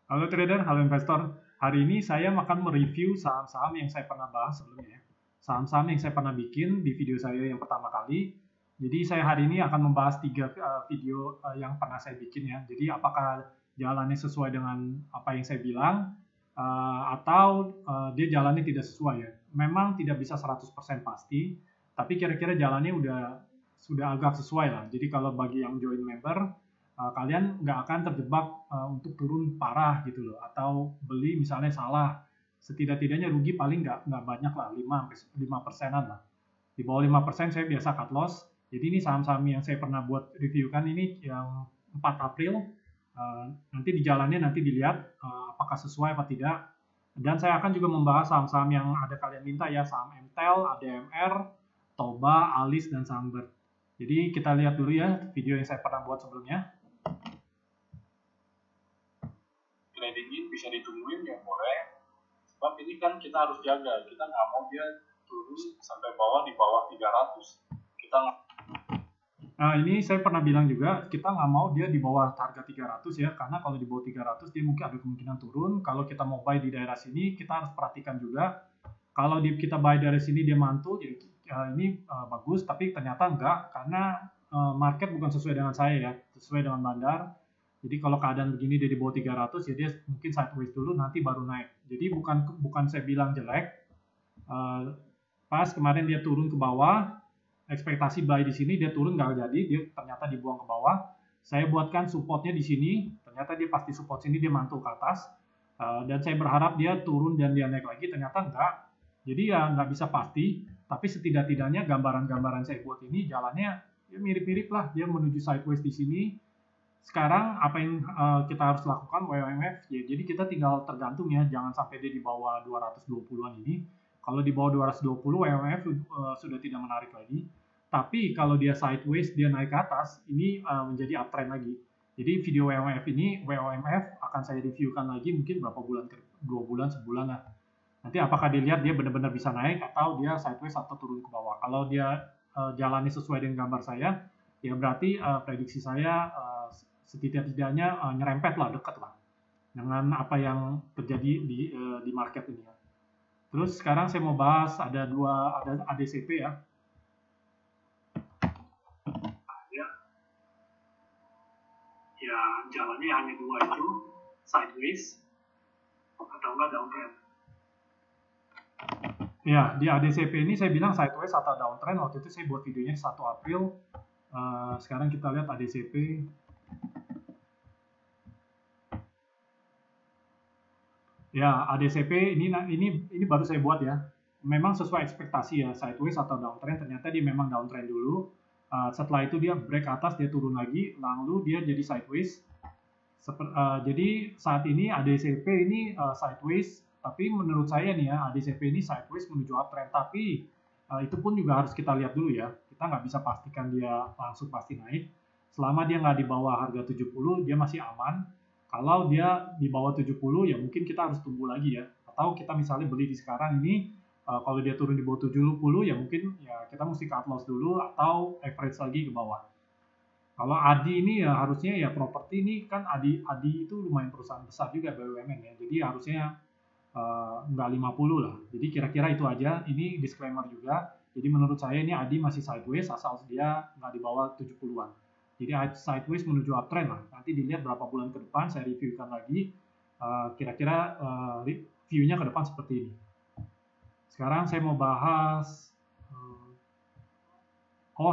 Halo trader, halo investor. Hari ini saya akan mereview saham-saham yang saya pernah bahas sebelumnya. Saham-saham yang saya pernah bikin di video saya yang pertama kali. Jadi saya hari ini akan membahas 3 video yang pernah saya bikin ya. Jadi apakah jalannya sesuai dengan apa yang saya bilang atau dia jalannya tidak sesuai ya. Memang tidak bisa 100% pasti, tapi kira-kira jalannya sudah agak sesuai lah. Jadi kalau bagi yang join member, kalian nggak akan terjebak untuk turun parah gitu loh, atau beli misalnya salah, setidak-tidaknya rugi paling nggak banyak lah, 5-5%an lah. Di bawah 5% saya biasa cut loss. Jadi ini saham-saham yang saya pernah buat review kan, ini yang 4 April. Nanti di jalannya nanti dilihat apakah sesuai apa tidak. Dan saya akan juga membahas saham-saham yang ada kalian minta ya, saham MTEL, ADMR, Toba, Alis, dan Sunbird. Jadi kita lihat dulu ya video yang saya pernah buat sebelumnya. Tradingin bisa ditungguin ya boleh, sebab ini kan kita harus jaga, kita nggak mau dia turun sampai bawah di bawah 300. Ini saya pernah bilang juga, kita nggak mau dia di bawah harga 300 ya, karena kalau di bawah 300 dia mungkin ada kemungkinan turun. Kalau kita mau buy di daerah sini, kita harus perhatikan juga, kalau kita buy dari sini dia mantul, ya ini bagus, tapi ternyata enggak, karena market bukan sesuai dengan saya ya, sesuai dengan bandar. Jadi kalau keadaan begini dia di bawah 300, ya dia mungkin sideways dulu, nanti baru naik. Jadi bukan saya bilang jelek, pas kemarin dia turun ke bawah, ekspektasi buy di sini, dia turun nggak jadi, dia ternyata dibuang ke bawah. Saya buatkan supportnya di sini, ternyata dia pasti support sini, dia mantul ke atas. Dan saya berharap dia turun dan dia naik lagi, ternyata enggak. Jadi ya nggak bisa pasti, tapi setidak-tidaknya gambaran-gambaran saya buat ini jalannya ya mirip-mirip lah, dia menuju sideways di sini. Sekarang apa yang kita harus lakukan, WOMF, ya, jadi kita tinggal tergantung ya, jangan sampai dia di bawah 220-an ini. Kalau di bawah 220, WOMF sudah tidak menarik lagi. Tapi kalau dia sideways, dia naik ke atas, ini menjadi uptrend lagi. Jadi video WOMF ini, WOMF akan saya reviewkan lagi mungkin berapa bulan, 2 bulan, sebulan lah. Nanti apakah dilihat dia benar-benar bisa naik atau dia sideways atau turun ke bawah. Kalau dia jalannya sesuai dengan gambar saya, ya berarti prediksi saya setidak-tidaknya nyerempet lah, dekat lah dengan apa yang terjadi di market ini ya. Terus sekarang saya mau bahas ada ADCP ya. Ya jalannya hanya dua itu, sideways atau enggak downtrend. Ya, di ADCP ini saya bilang sideways atau downtrend. Waktu itu saya buat videonya 1 April. Sekarang kita lihat ADCP. Ya, ADCP ini baru saya buat ya. Memang sesuai ekspektasi ya, sideways atau downtrend. Ternyata dia memang downtrend dulu. Setelah itu dia break atas, dia turun lagi, lalu dia jadi sideways. Jadi saat ini ADCP ini sideways, tapi menurut saya nih ya, ADCP ini sideways menuju uptrend. Tapi itu pun juga harus kita lihat dulu ya. Kita nggak bisa pastikan dia langsung pasti naik. Selama dia nggak di bawah harga 70, dia masih aman. Kalau dia di bawah 70, ya mungkin kita harus tunggu lagi ya. Atau kita misalnya beli di sekarang ini, kalau dia turun di bawah 70, ya mungkin ya kita mesti cut loss dulu atau average lagi ke bawah. Kalau ADI ini ya harusnya ya properti ini kan ADI itu lumayan perusahaan besar juga BUMN ya. Jadi harusnya nggak 50 lah. Jadi kira-kira itu aja. Ini disclaimer juga. Jadi menurut saya ini ADI masih sideways asal dia nggak di bawah 70-an. Jadi sideways menuju uptrend lah. Nanti dilihat berapa bulan ke depan saya reviewkan lagi. Kira-kira view-nya ke depan seperti ini. Sekarang saya mau bahas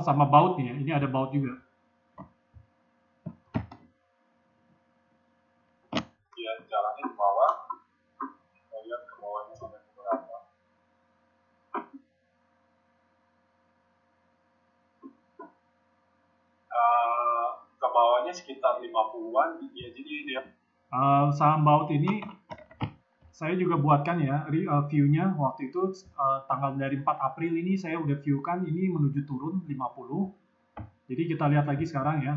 sama baut nih ya. Ini ada baut juga. Ya jalannya ke bawah, kita lihat ke bawahnya sampai ke berapa. Ke bawahnya sekitar 50-an, ya jadi dia. Saham baut ini saya juga buatkan ya view-nya waktu itu tanggal dari 4 April ini saya udah view-kan ini menuju turun 50. Jadi kita lihat lagi sekarang ya.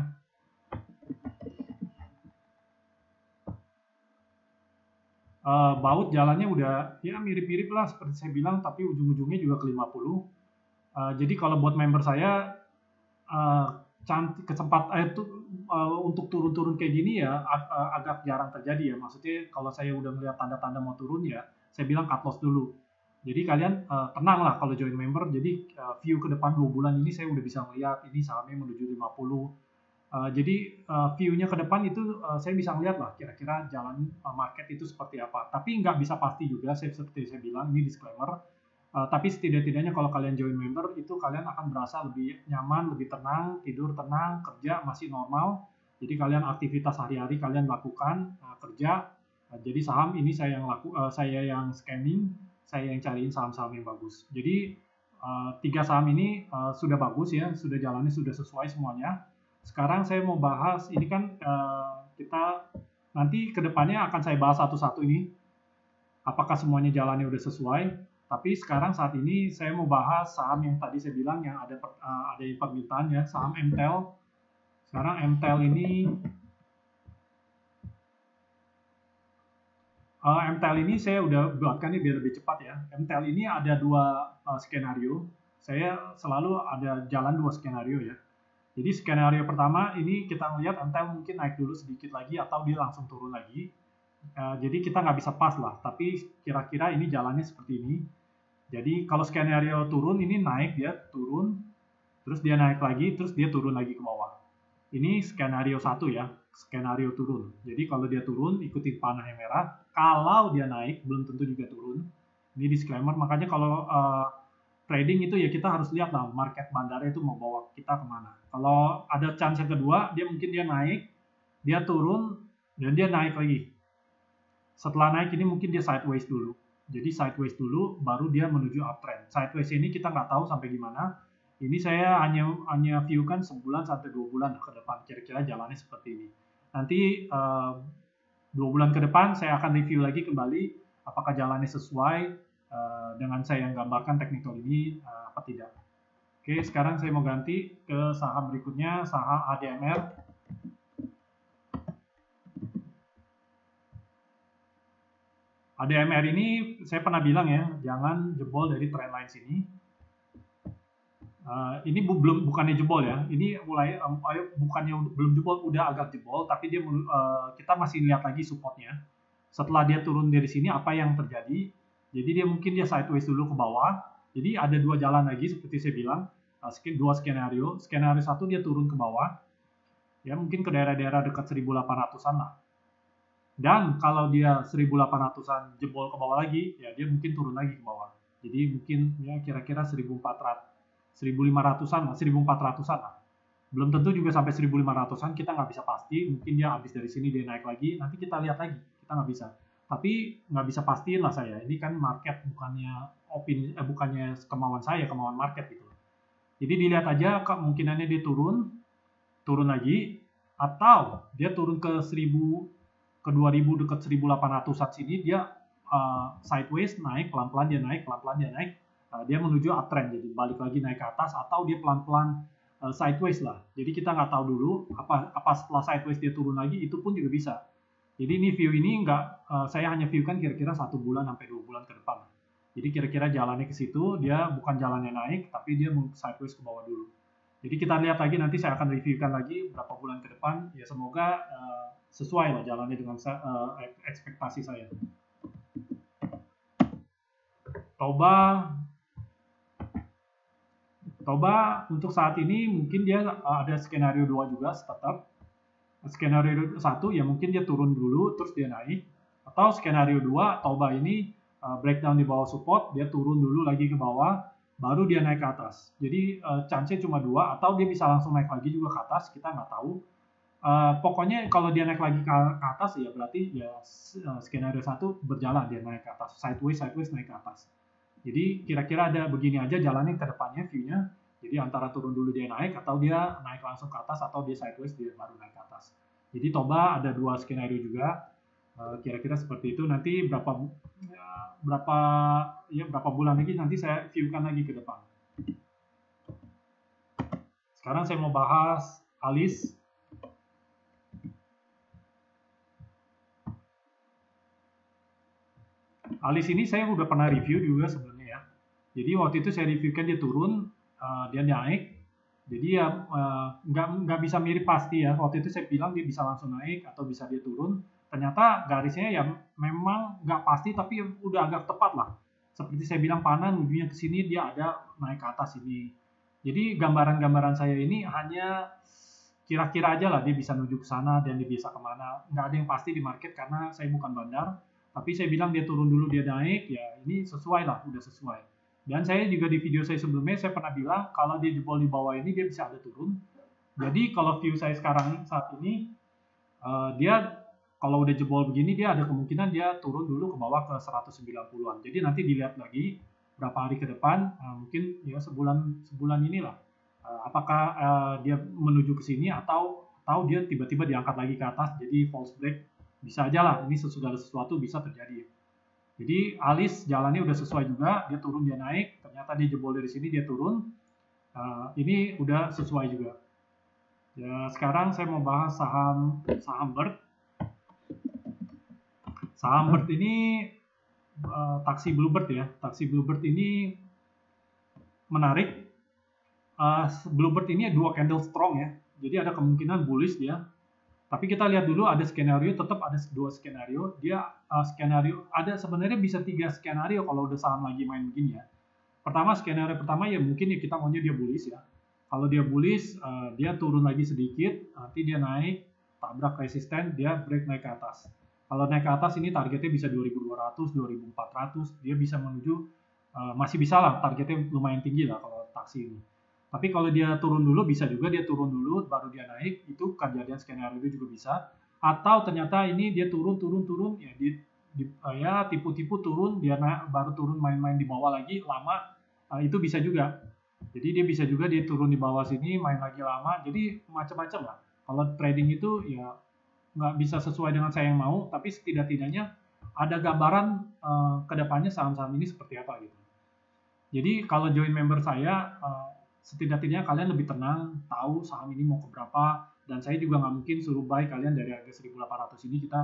Baut jalannya udah ya mirip-mirip lah seperti saya bilang, tapi ujung-ujungnya juga ke 50. Jadi kalau buat member saya untuk turun-turun kayak gini ya agak jarang terjadi ya. Maksudnya kalau saya udah melihat tanda-tanda mau turun ya, saya bilang cut loss dulu. Jadi kalian tenang lah kalau join member. Jadi view ke depan 2 bulan ini saya udah bisa melihat ini sahamnya menuju 50. Jadi view-nya ke depan itu saya bisa melihat lah kira-kira jalan market itu seperti apa. Tapi nggak bisa pasti juga, seperti saya bilang, ini disclaimer. Tapi setidak-tidaknya kalau kalian join member itu kalian akan berasa lebih nyaman, lebih tenang, tidur tenang, kerja masih normal. Jadi kalian aktivitas hari-hari kalian lakukan, kerja. Jadi saham ini saya yang scanning, saya yang cariin saham-saham yang bagus. Jadi 3 saham ini sudah bagus ya, sudah jalannya sudah sesuai semuanya. Sekarang saya mau bahas, ini kan kita nanti kedepannya akan saya bahas satu-satu ini, apakah semuanya jalannya udah sesuai. Tapi sekarang saat ini saya mau bahas saham yang tadi saya bilang yang ada permintaan ya, saham MTEL. Sekarang MTEL ini saya udah buatkan ini biar lebih cepat ya. MTEL ini ada 2 skenario. Saya selalu ada jalan 2 skenario ya. Jadi skenario pertama ini kita melihat MTEL mungkin naik dulu sedikit lagi atau dia langsung turun lagi. Jadi kita nggak bisa pas lah, tapi kira-kira ini jalannya seperti ini. Jadi kalau skenario turun ini naik, dia turun, terus dia naik lagi, terus dia turun lagi ke bawah. Ini skenario 1 ya, skenario turun. Jadi kalau dia turun ikutin panah yang merah, kalau dia naik belum tentu juga turun. Ini disclaimer, makanya kalau trading itu ya kita harus lihat lah market bandara itu mau bawa kita kemana. Kalau ada chance yang kedua, dia naik, dia turun, dan dia naik lagi. Setelah naik ini mungkin dia sideways dulu. Jadi sideways dulu, baru dia menuju uptrend. Sideways ini kita nggak tahu sampai gimana. Ini saya hanya view kan sebulan sampai 2 bulan ke depan. Kira-kira jalannya seperti ini. Nanti 2 bulan ke depan saya akan review lagi kembali apakah jalannya sesuai dengan saya yang gambarkan teknikal ini apa tidak. Oke, sekarang saya mau ganti ke saham berikutnya, saham ADMR. ADMR ini saya pernah bilang ya, jangan jebol dari trendline sini. Ini bukannya jebol ya, ini bukannya belum jebol, udah agak jebol, tapi kita masih lihat lagi supportnya. Setelah dia turun dari sini, apa yang terjadi? Jadi mungkin dia sideways dulu ke bawah. Jadi ada 2 jalan lagi seperti saya bilang, 2 skenario. Skenario 1 dia turun ke bawah, ya mungkin ke daerah-daerah dekat 1800-an lah. Dan kalau dia 1800-an jebol ke bawah lagi, ya dia mungkin turun lagi ke bawah. Jadi mungkin ya kira-kira 1500-an lah, 1400-an lah. Belum tentu juga sampai 1500-an, kita nggak bisa pasti. Mungkin dia habis dari sini dia naik lagi, nanti kita lihat lagi, kita nggak bisa. Tapi nggak bisa pastiin lah saya. Ini kan market, bukannya kemauan saya, kemauan market gitu. Jadi dilihat aja kemungkinannya dia turun lagi, atau dia turun ke 2000 dekat 1800-an sini, dia sideways naik pelan-pelan, dia naik dia menuju uptrend, jadi balik lagi naik ke atas, atau dia pelan-pelan sideways lah. Jadi kita nggak tahu dulu apa setelah sideways dia turun lagi, itu pun juga bisa. Jadi ini view ini saya hanya view kan kira-kira 1 bulan sampai 2 bulan ke depan. Jadi kira-kira jalannya ke situ, dia bukan jalannya naik, tapi dia sideways ke bawah dulu. Jadi kita lihat lagi, nanti saya akan reviewkan lagi berapa bulan ke depan. Ya semoga sesuai lah jalannya dengan ekspektasi saya. Toba untuk saat ini mungkin dia ada skenario 2 juga tetap. Skenario 1 ya mungkin dia turun dulu terus dia naik. Atau skenario 2, Toba ini breakdown di bawah support, dia turun dulu lagi ke bawah, baru dia naik ke atas. Jadi chance-nya cuma 2, atau dia bisa langsung naik lagi juga ke atas, kita nggak tahu. Pokoknya kalau dia naik lagi ke atas ya berarti ya skenario 1 berjalan, dia naik ke atas, sideways naik ke atas. Jadi kira-kira ada begini aja jalannya ke depannya view-nya. Jadi antara turun dulu dia naik, atau dia naik langsung ke atas, atau dia sideways dia baru naik ke atas. Jadi Toba ada 2 skenario juga. Kira-kira seperti itu. Nanti berapa bulan lagi nanti saya view-kan lagi ke depan. Sekarang saya mau bahas Alis. Alis ini saya udah pernah review juga sebelumnya ya. Jadi waktu itu saya reviewkan dia turun, dia naik, Jadi ya nggak bisa mirip pasti ya. Waktu itu saya bilang dia bisa langsung naik atau bisa dia turun. Ternyata garisnya ya memang nggak pasti tapi udah agak tepat lah. Seperti saya bilang panah menujunya ke sini dia ada naik ke atas ini. Jadi gambaran-gambaran saya ini hanya kira-kira aja lah dia bisa menuju ke sana dan dia bisa kemana. Nggak ada yang pasti di market karena saya bukan bandar. Tapi saya bilang dia turun dulu dia naik ya ini sesuai lah, udah sesuai. Dan saya juga di video saya sebelumnya saya pernah bilang kalau dia jebol di bawah ini dia bisa ada turun. Jadi kalau view saya sekarang saat ini dia kalau udah jebol begini dia ada kemungkinan dia turun dulu ke bawah ke 190-an. Jadi nanti dilihat lagi berapa hari ke depan mungkin ya sebulan inilah. Apakah dia menuju ke sini atau dia tiba-tiba diangkat lagi ke atas jadi false break. Bisa aja lah ini segala sesuatu bisa terjadi. Jadi alis jalannya udah sesuai juga, dia turun dia naik, ternyata dia jebol dari sini dia turun. Ini udah sesuai juga. Ya, sekarang saya mau bahas saham Bird. Saham Bird ini taksi Bluebird ya. Taksi Bluebird ini menarik. Bluebird ini dua candle strong ya. Jadi ada kemungkinan bullish dia. Tapi kita lihat dulu ada skenario, tetap ada dua skenario. Dia skenario ada sebenarnya bisa 3 skenario kalau udah saham lagi main begini ya. Skenario pertama ya mungkin ya kita maunya dia bullish ya. Kalau dia bullish, dia turun lagi sedikit, nanti dia naik, tabrak resisten, dia break naik ke atas. Kalau naik ke atas ini targetnya bisa 2200, 2400, dia bisa menuju, masih bisa lah, targetnya lumayan tinggi lah kalau taksi ini. Tapi kalau dia turun dulu, bisa juga dia turun dulu, baru dia naik, itu kejadian skenario juga bisa. Atau ternyata ini dia turun, ya ya tipu-tipu turun, dia naik, baru turun main-main di bawah lagi, lama, itu bisa juga. Jadi dia bisa juga dia turun di bawah sini, main lagi lama, jadi macam-macam lah. Kalau trading itu ya nggak bisa sesuai dengan saya yang mau, tapi setidak-tidaknya ada gambaran ke depannya saham-saham ini seperti apa gitu. Jadi kalau join member saya, setidak-tidaknya kalian lebih tenang, tahu saham ini mau ke berapa, dan saya juga nggak mungkin suruh buy kalian dari harga 1.800 ini kita,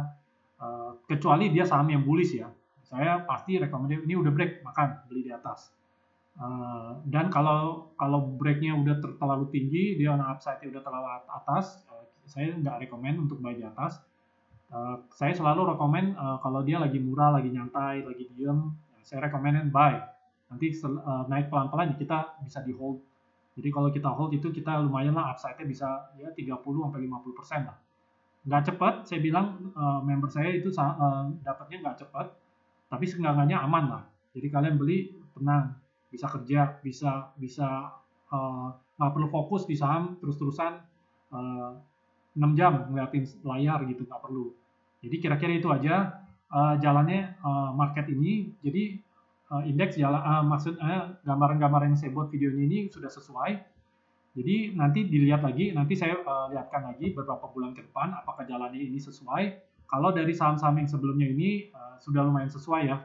kecuali dia saham yang bullish ya. Saya pasti rekomendasi ini udah break, makan, beli di atas. Dan kalau breaknya udah terlalu tinggi, dia upside-nya udah terlalu atas, saya nggak rekomend untuk buy di atas. Saya selalu rekomend kalau dia lagi murah, lagi nyantai, lagi diem, saya rekomendin buy. Nanti naik pelan-pelan kita bisa di hold. Jadi kalau kita hold itu kita lumayan lah upside-nya bisa ya 30-50% lah. Nggak cepat, saya bilang member saya itu dapatnya nggak cepat, tapi seenggaknya aman lah. Jadi kalian beli tenang, bisa kerja, bisa nggak perlu fokus di saham terus-terusan 6 jam ngeliatin layar gitu, nggak perlu. Jadi kira-kira itu aja jalannya market ini. Jadi indeks jalan, maksudnya gambaran-gambaran yang saya buat videonya ini sudah sesuai. Jadi nanti dilihat lagi, nanti saya lihatkan lagi beberapa bulan ke depan apakah jalannya ini sesuai. Kalau dari saham-saham yang sebelumnya ini sudah lumayan sesuai ya.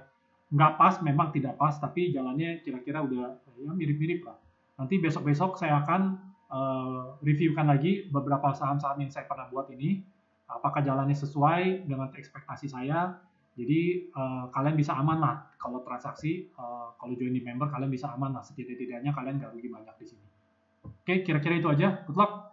Nggak pas, memang tidak pas, tapi jalannya kira-kira udah ya mirip-mirip lah. Nanti besok-besok saya akan reviewkan lagi beberapa saham-saham yang saya pernah buat ini. Apakah jalannya sesuai dengan ekspektasi saya. Jadi kalian bisa aman lah kalau transaksi, kalau join di member kalian bisa aman lah, setidak-tidaknya kalian nggak rugi banyak di sini. Oke, kira-kira itu aja. Good luck.